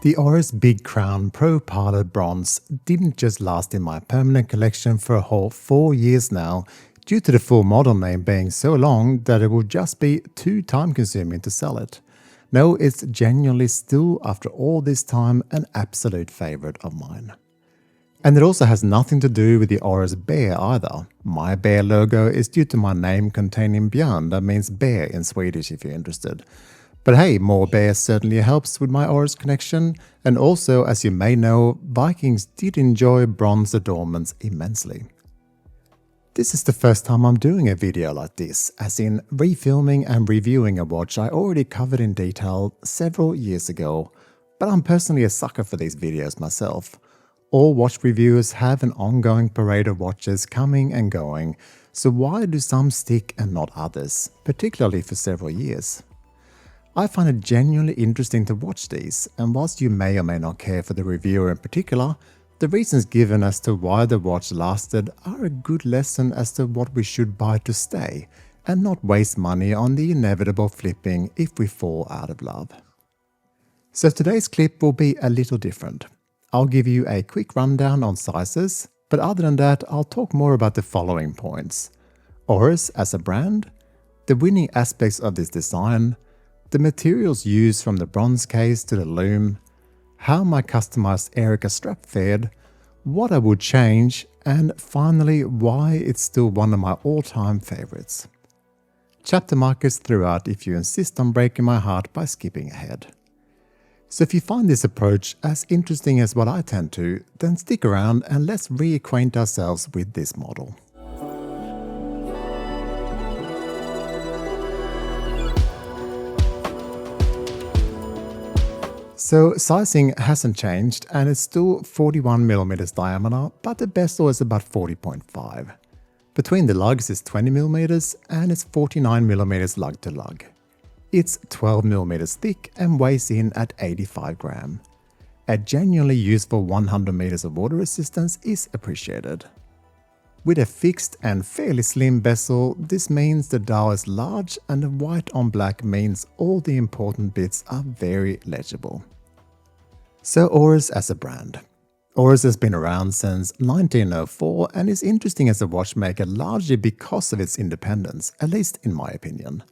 The Oris Big Crown Pro Pilot Bronze didn't just last in my permanent collection for a whole 4 years now, due to the full model name being so long that it would just be too time consuming to sell it. No, it's genuinely still, after all this time, an absolute favorite of mine. And it also has nothing to do with the Oris bear either. My bear logo is due to my name containing björn, that means bear in Swedish if you're interested. But hey, more bears certainly helps with my Oris connection, and also, as you may know, Vikings did enjoy bronze adornments immensely. This is the first time I'm doing a video like this, as in refilming and reviewing a watch I already covered in detail several years ago, but I'm personally a sucker for these videos myself. All watch reviewers have an ongoing parade of watches coming and going, so why do some stick and not others, particularly for several years? I find it genuinely interesting to watch these, and whilst you may or may not care for the reviewer in particular, the reasons given as to why the watch lasted are a good lesson as to what we should buy to stay, and not waste money on the inevitable flipping if we fall out of love. So today's clip will be a little different. I'll give you a quick rundown on sizes, but other than that I'll talk more about the following points: Oris as a brand, the winning aspects of this design, the materials used from the bronze case to the loom, how my customized Erika Strap fared, what I would change, and finally why it's still one of my all-time favorites. Chapter markers throughout if you insist on breaking my heart by skipping ahead. So if you find this approach as interesting as what I tend to, then stick around and let's reacquaint ourselves with this model. So sizing hasn't changed and it's still 41mm diameter, but the bezel is about 40.5. Between the lugs is 20mm and it's 49mm lug to lug. It's 12mm thick and weighs in at 85 grams. A genuinely useful 100 meters of water resistance is appreciated. With a fixed and fairly slim bezel, this means the dial is large and the white on black means all the important bits are very legible. So Oris as a brand. Oris has been around since 1904 and is interesting as a watchmaker largely because of its independence, at least in my opinion.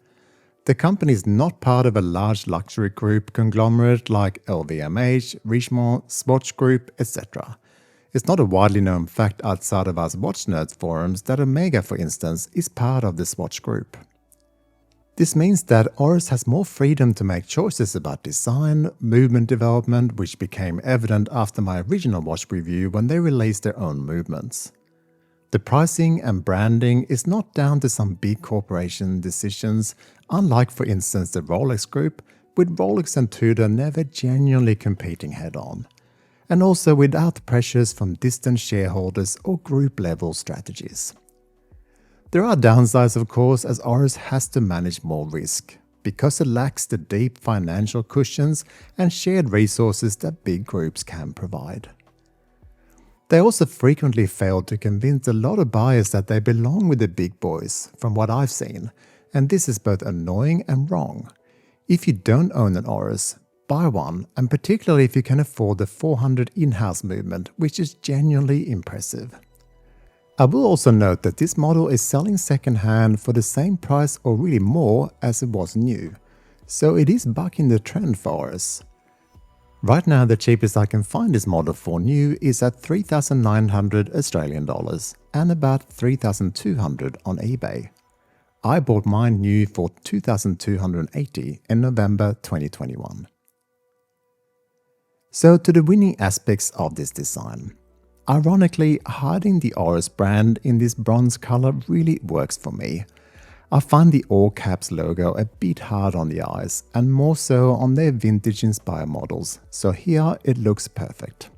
The company is not part of a large luxury group conglomerate like LVMH, Richemont, Swatch Group, etc. It's not a widely known fact outside of us watch nerds forums that Omega, for instance, is part of the Swatch Group. This means that Oris has more freedom to make choices about design, movement development, which became evident after my original watch review when they released their own movements. The pricing and branding is not down to some big corporation decisions, unlike for instance the Rolex Group, with Rolex and Tudor never genuinely competing head-on, and also without pressures from distant shareholders or group-level strategies. There are downsides of course, as Oris has to manage more risk, because it lacks the deep financial cushions and shared resources that big groups can provide. They also frequently fail to convince a lot of buyers that they belong with the big boys, from what I've seen, and this is both annoying and wrong. If you don't own an Oris, buy one, and particularly if you can afford the 400 in-house movement, which is genuinely impressive. I will also note that this model is selling second-hand for the same price or really more as it was new, so it is bucking the trend for us. Right now the cheapest I can find this model for new is at 3,900 Australian dollars and about 3,200 on eBay. I bought mine new for 2,280 in November 2021. So to the winning aspects of this design. Ironically, hiding the Oris brand in this bronze color really works for me. I find the all caps logo a bit hard on the eyes and more so on their vintage inspired models, so here it looks perfect.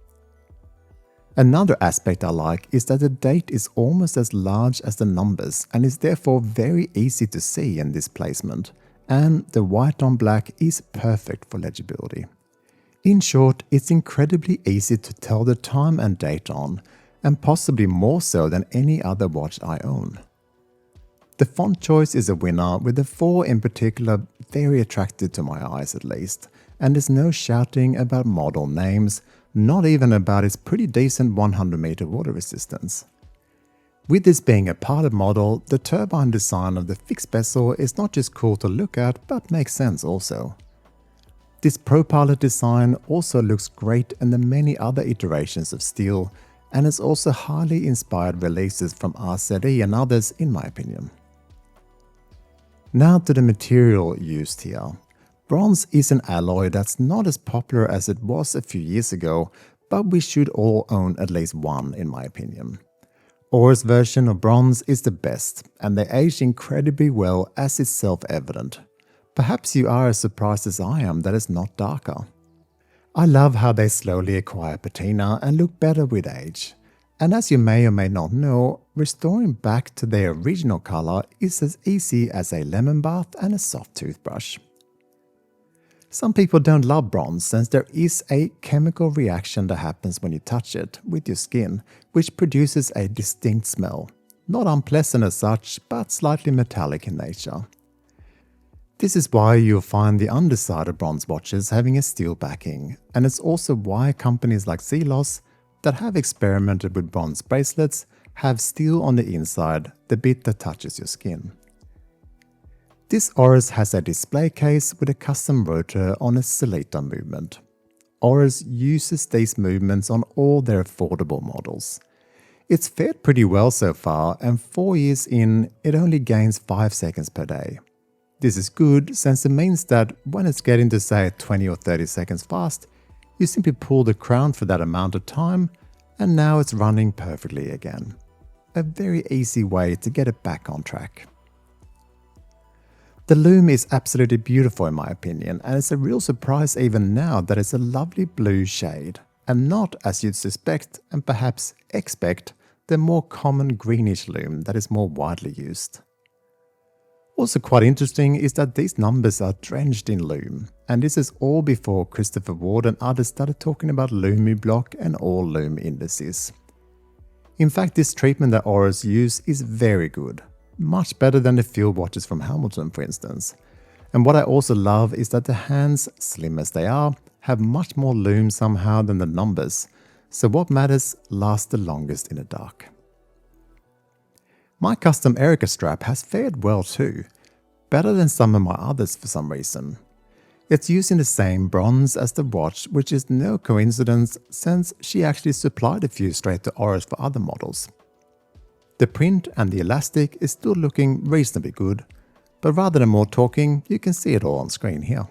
Another aspect I like is that the date is almost as large as the numbers and is therefore very easy to see in this placement, and the white on black is perfect for legibility. In short, it's incredibly easy to tell the time and date on, and possibly more so than any other watch I own. The font choice is a winner, with the 4 in particular very attractive to my eyes at least, and there's no shouting about model names, not even about its pretty decent 100-meter water resistance. With this being a pilot model, the turbine design of the fixed vessel is not just cool to look at, but makes sense also. This ProPilot design also looks great in the many other iterations of steel, and it's also highly inspired releases from RZE and others in my opinion. Now to the material used here. Bronze is an alloy that's not as popular as it was a few years ago, but we should all own at least one in my opinion. Oris version of bronze is the best, and they age incredibly well as is self-evident. Perhaps you are as surprised as I am that it's not darker. I love how they slowly acquire patina and look better with age. And as you may or may not know, restoring back to their original color is as easy as a lemon bath and a soft toothbrush. Some people don't love bronze since there is a chemical reaction that happens when you touch it with your skin, which produces a distinct smell. Not unpleasant as such, but slightly metallic in nature. This is why you'll find the underside of bronze watches having a steel backing, and it's also why companies like Zelos that have experimented with bronze bracelets have steel on the inside, the bit that touches your skin. This Oris has a display case with a custom rotor on a Celita movement. Oris uses these movements on all their affordable models. It's fared pretty well so far, and 4 years in, it only gains 5 seconds per day. This is good since it means that when it's getting to say 20 or 30 seconds fast, you simply pull the crown for that amount of time, and now it's running perfectly again. A very easy way to get it back on track. The lume is absolutely beautiful in my opinion, and it's a real surprise even now that it's a lovely blue shade, and not, as you'd suspect and perhaps expect, the more common greenish lume that is more widely used. Also quite interesting is that these numbers are drenched in lume, and this is all before Christopher Ward and others started talking about Lumi block and all lume indices. In fact, this treatment that Oris use is very good. Much better than the field watches from Hamilton, for instance. And what I also love is that the hands, slim as they are, have much more lume somehow than the numbers, so what matters lasts the longest in the dark. My custom Erika Strap has fared well too, better than some of my others for some reason. It's using the same bronze as the watch, which is no coincidence since she actually supplied a few straight to Oris for other models. The print and the elastic is still looking reasonably good, but rather than more talking, you can see it all on screen here.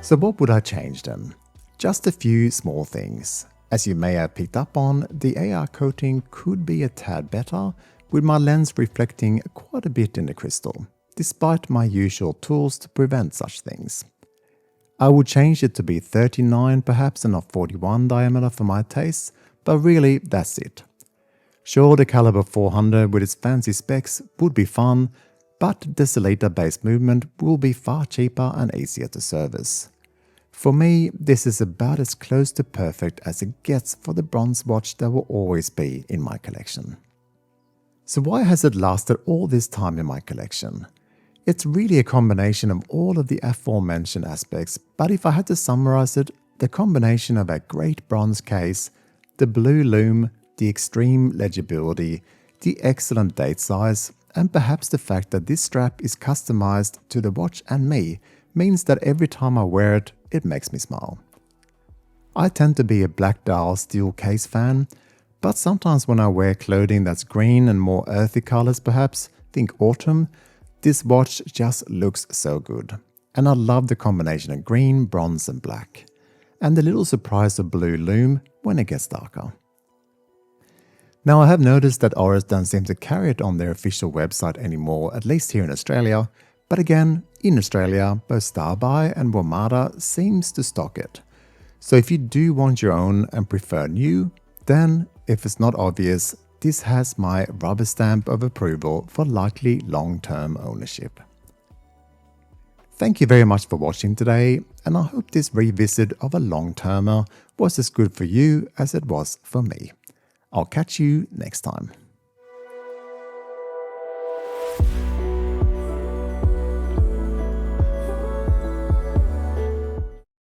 So what would I change then? Just a few small things. As you may have picked up on, the AR coating could be a tad better, with my lens reflecting quite a bit in the crystal, despite my usual tools to prevent such things. I would change it to be 39 perhaps and not 41 diameter for my tastes, but really that's it. Sure, the caliber 400 with its fancy specs would be fun, but the Celita based movement will be far cheaper and easier to service. For me, this is about as close to perfect as it gets for the bronze watch that will always be in my collection. So why has it lasted all this time in my collection? It's really a combination of all of the aforementioned aspects, but if I had to summarize it, the combination of a great bronze case, the blue lume, the extreme legibility, the excellent date size, and perhaps the fact that this strap is customized to the watch and me means that every time I wear it, it makes me smile. I tend to be a black dial steel case fan, but sometimes when I wear clothing that's green and more earthy colors perhaps, think autumn, this watch just looks so good. And I love the combination of green, bronze and black. And the little surprise of blue lume when it gets darker. Now I have noticed that Oris don't seem to carry it on their official website anymore, at least here in Australia. But again, in Australia, both Starbuy and Wamada seems to stock it. So if you do want your own and prefer new, then if it's not obvious, this has my rubber stamp of approval for likely long-term ownership. Thank you very much for watching today, and I hope this revisit of a long-termer was as good for you as it was for me. I'll catch you next time.